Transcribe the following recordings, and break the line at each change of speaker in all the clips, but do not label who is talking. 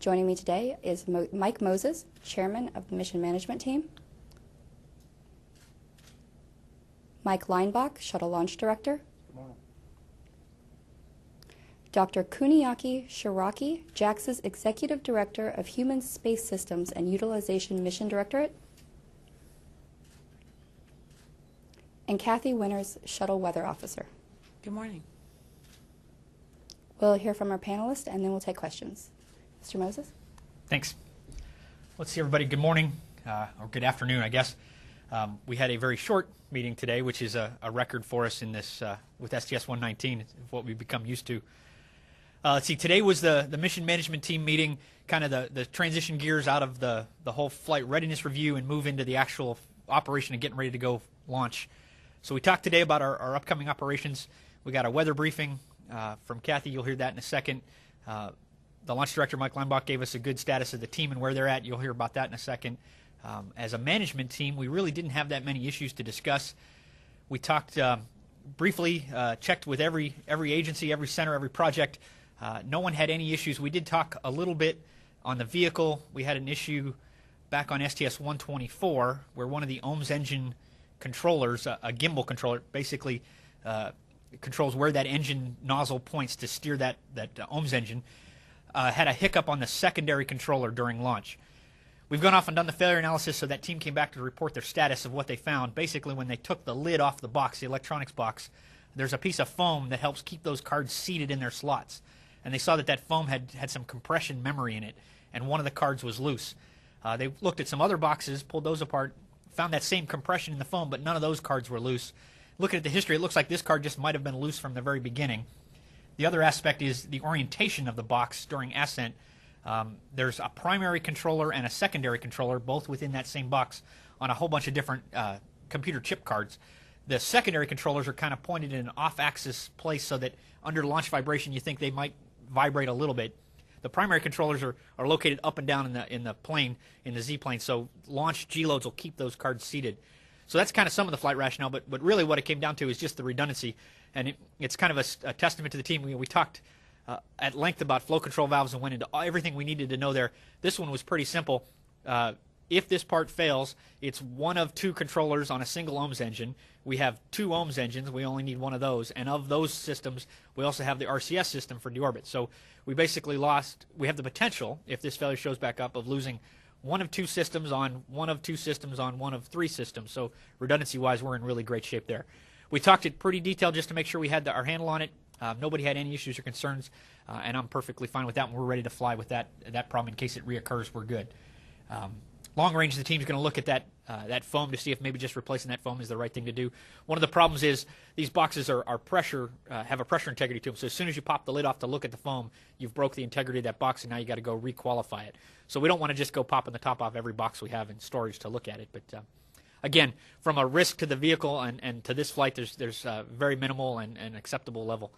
Joining me today is Mike Moses, Chairman of the Mission Management Team, Mike Leinbach, Shuttle Launch Director,
Good morning.
Dr. Kuniaki Shiraki, JAXA's Executive Director of Human Space Systems and Utilization Mission Directorate, and Kathy Winters, Shuttle Weather Officer.
Good morning.
We'll hear from our panelists, and then we'll take questions. Mr. Moses?
Thanks. Let's see, everybody. Good morning, or good afternoon, I guess. We had a very short meeting today, which is a record for us in this with STS-119, what we've become used to. Let's see, today was the mission management team meeting, kind of the transition gears out of the whole flight readiness review and move into the actual operation and getting ready to go launch. So we talked today about our upcoming operations. We got a weather briefing from Kathy. You'll hear that in a second. The launch director, Mike Leinbach, gave us a good status of the team and where they're at. You'll hear about that in a second. As a management team, we really didn't have that many issues to discuss. We talked briefly, checked with every agency, every center, every project. No one had any issues. We did talk a little bit on the vehicle. We had an issue back on STS-124 where one of the OMS engine controllers, a gimbal controller, basically controls where that engine nozzle points to steer that OMS engine, had a hiccup on the secondary controller during launch. We've gone off and done the failure analysis, so that team came back to report their status of what they found. Basically, when they took the lid off the box, the electronics box, there's a piece of foam that helps keep those cards seated in their slots. And they saw that foam had some compression memory in it, and one of the cards was loose. They looked at some other boxes, pulled those apart, found that same compression in the foam, but none of those cards were loose. Looking at the history, it looks like this card just might have been loose from the very beginning. The other aspect is the orientation of the box during ascent. There's a primary controller and a secondary controller, both within that same box, on a whole bunch of different computer chip cards. The secondary controllers are kind of pointed in an off-axis place so that under launch vibration you think they might vibrate a little bit. The primary controllers are located up and down in the plane, in the Z-plane, so launch G-loads will keep those cards seated. So that's kind of some of the flight rationale, but really what it came down to is just the redundancy, and it's kind of a testament to the team. We talked at length about flow control valves and went into everything we needed to know there. This one was pretty simple. If this part fails, it's one of two controllers on a single OMS engine. We have two OMS engines. We only need one of those. And of those systems, we also have the RCS system for deorbit. So we basically we have the potential, if this failure shows back up, of losing one of two systems on one of two systems on one of three systems. So redundancy-wise, we're in really great shape there. We talked it pretty detailed just to make sure we had our handle on it. Nobody had any issues or concerns, and I'm perfectly fine with that, and we're ready to fly with that problem in case it reoccurs. We're good. Long range, the team's going to look at that foam to see if maybe just replacing that foam is the right thing to do. One of the problems is these boxes have a pressure integrity to them. So as soon as you pop the lid off to look at the foam, you've broke the integrity of that box, and now you got to go requalify it. So we don't want to just go popping the top off every box we have in storage to look at it. But again, from a risk to the vehicle and to this flight, there's very minimal and acceptable level.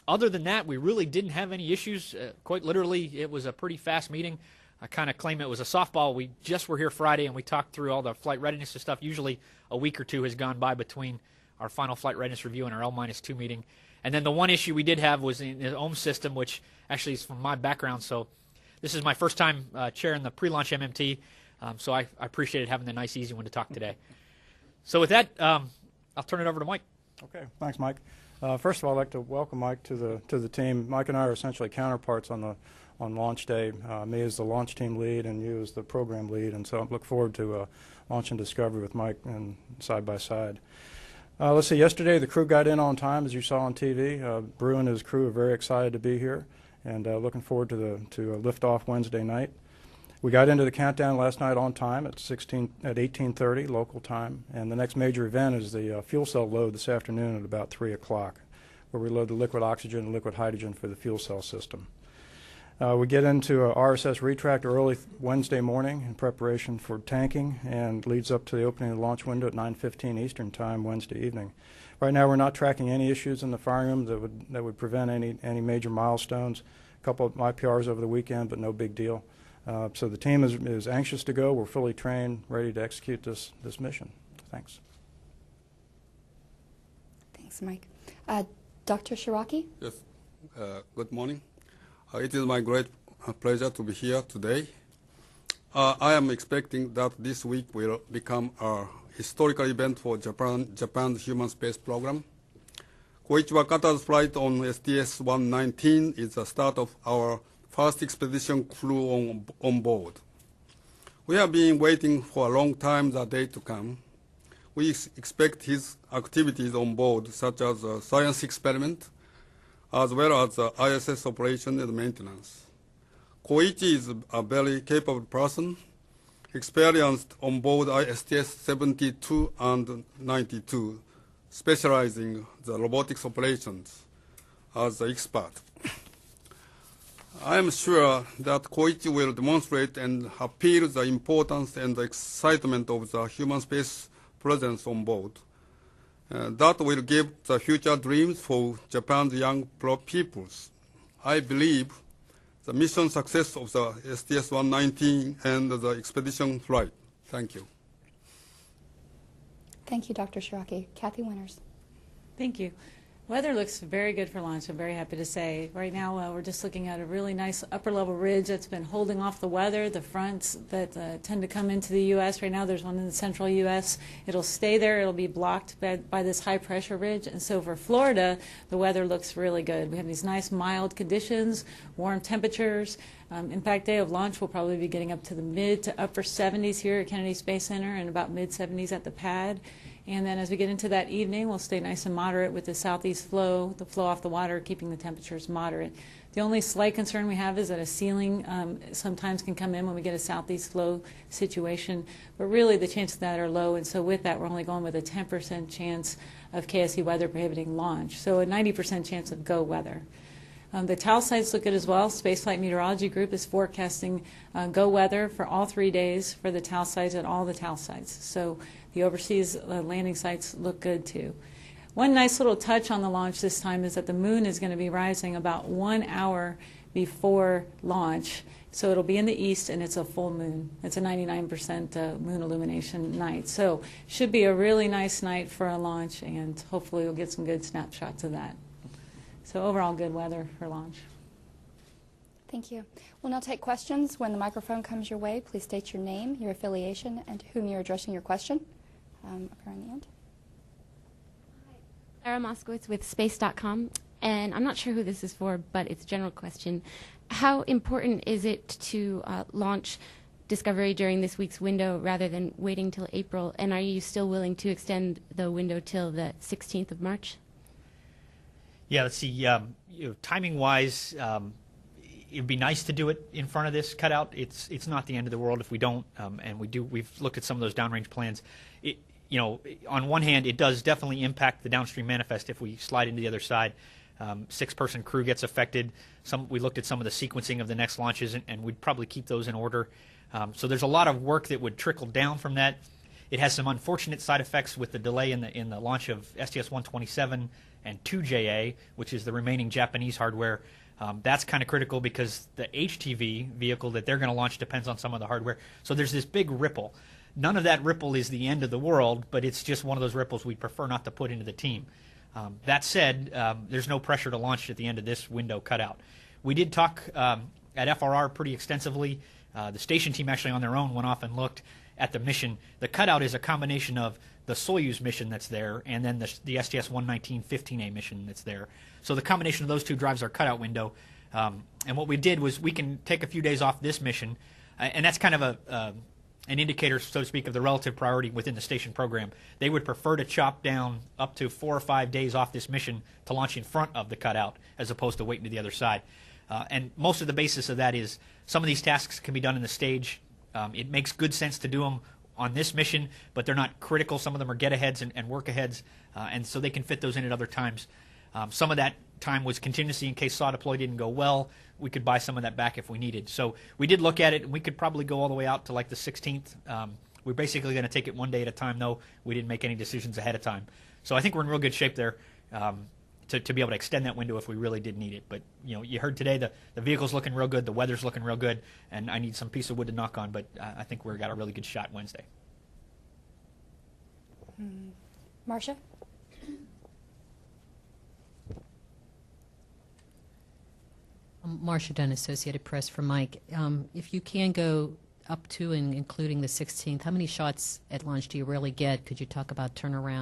Other than that, we really didn't have any issues. Quite literally, it was a pretty fast meeting. I kind of claim it was a softball. We just were here Friday, and we talked through all the flight readiness and stuff. Usually a week or two has gone by between our final flight readiness review and our L-2 meeting. And then the one issue we did have was in the OMS system, which actually is from my background. So this is my first time chairing the pre-launch MMT, so I appreciated having the nice, easy one to talk today. So with that, I'll turn it over to Mike.
Okay, thanks, Mike. First of all, I'd like to welcome Mike to the team. Mike and I are essentially counterparts on launch day. Me as the launch team lead and you as the program lead, and so I look forward to launch and discovery with Mike and side by side. Let's see, yesterday the crew got in on time, as you saw on TV. Brew and his crew are very excited to be here and looking forward to a liftoff Wednesday night. We got into the countdown last night on time at 18:30 local time, and the next major event is the fuel cell load this afternoon at about 3 o'clock, where we load the liquid oxygen and liquid hydrogen for the fuel cell system. We get into RSS retract early Wednesday morning in preparation for tanking, and leads up to the opening of the launch window at 9:15 Eastern Time Wednesday evening. Right now, we're not tracking any issues in the firing room that would prevent any major milestones. A couple of IPRs over the weekend, but no big deal. So the team is anxious to go. We're fully trained, ready to execute this mission. Thanks.
Thanks, Mike. Dr. Shiraki?
Yes. Good morning. It is my great
a pleasure to be here today. I am expecting that this week will become a historical event for Japan's human space program. Koichi Wakata's flight on STS-119 is the start of our first expedition crew on board. We have been waiting for a long time the day to come. We expect his activities on board, such as science experiment, as well as ISS operation and maintenance. Koichi is a very capable person, experienced on board STS-72 and 92, specializing the robotics operations as an expert. I am sure that Koichi will demonstrate and appeal the importance and the excitement of the human space presence on board. That will give the future dreams for Japan's young peoples. I believe the mission success of the STS-119 and the expedition flight. Thank you.
Thank you, Dr. Shiraki. Kathy Winters.
Thank you. Weather looks very good for launch, I'm very happy to say. Right now we're just looking at a really nice upper level ridge that's been holding off the weather, the fronts that tend to come into the U.S. Right now there's one in the central U.S. It'll stay there, it'll be blocked by this high pressure ridge, and so for Florida the weather looks really good. We have these nice mild conditions, warm temperatures. In fact, day of launch we'll probably be getting up to the mid to upper 70s here at Kennedy Space Center and about mid 70s at the pad. And then as we get into that evening, we'll stay nice and moderate with the southeast flow, the flow off the water, keeping the temperatures moderate. The only slight concern we have is that a ceiling sometimes can come in when we get a southeast flow situation, but really the chances of that are low, and so with that we're only going with a 10% chance of KSC weather prohibiting launch, so a 90% chance of go weather. The TAL sites look good as well. Spaceflight Meteorology Group is forecasting go weather for all 3 days for the TAL sites at all the TAL sites. So the overseas landing sites look good too. One nice little touch on the launch this time is that the moon is going to be rising about 1 hour before launch. So it'll be in the east and it's a full moon. It's a 99% moon illumination night. So should be a really nice night for a launch, and hopefully we'll get some good snapshots of that. So overall good weather for launch.
Thank you. We'll now take questions. When the microphone comes your way, please state your name, your affiliation, and to whom you're addressing your question. Up here on the end.
Sarah Moskowitz with Space.com, and I'm not sure who this is for, but it's a general question. How important is it to launch Discovery during this week's window rather than waiting till April, and are you still willing to extend the window till the 16th of March?
Yeah, let's see. Timing-wise, it'd be nice to do it in front of this cutout. It's not the end of the world if we don't, and we've looked at some of those downrange plans. On one hand, it does definitely impact the downstream manifest if we slide into the other side. 6-person crew gets affected. We looked at some of the sequencing of the next launches, and we'd probably keep those in order. So there's a lot of work that would trickle down from that. It has some unfortunate side effects with the delay in the launch of STS-127 and 2JA, which is the remaining Japanese hardware. That's kind of critical because the HTV vehicle that they're going to launch depends on some of the hardware. So there's this big ripple. None of that ripple is the end of the world, but it's just one of those ripples we'd prefer not to put into the team. That said, there's no pressure to launch at the end of this window cutout. We did talk at FRR pretty extensively. The station team actually on their own went off and looked at the mission. The cutout is a combination of the Soyuz mission that's there and then the STS-119 15A mission that's there. So the combination of those two drives our cutout window. And what we did was we can take a few days off this mission, and that's kind of an indicator, so to speak, of the relative priority within the station program. They would prefer to chop down up to 4 or 5 days off this mission to launch in front of the cutout as opposed to waiting to the other side. And most of the basis of that is some of these tasks can be done in the stage. It makes good sense to do them on this mission, but they're not critical. Some of them are get-aheads and work-aheads, and so they can fit those in at other times. Some of that time was contingency in case SAW deploy didn't go well. We could buy some of that back if we needed. So we did look at it, and we could probably go all the way out to like the 16th. We're basically going to take it one day at a time, though. We didn't make any decisions ahead of time. So I think we're in real good shape there to be able to extend that window if we really did need it. But you heard today the vehicle's looking real good, the weather's looking real good, and I need some piece of wood to knock on, but I think we've got a really good shot Wednesday.
Marcia?
Marcia Dunn, Associated Press for Mike. If you can go up to and including the 16th, how many shots at launch do you really get? Could you talk about turnaround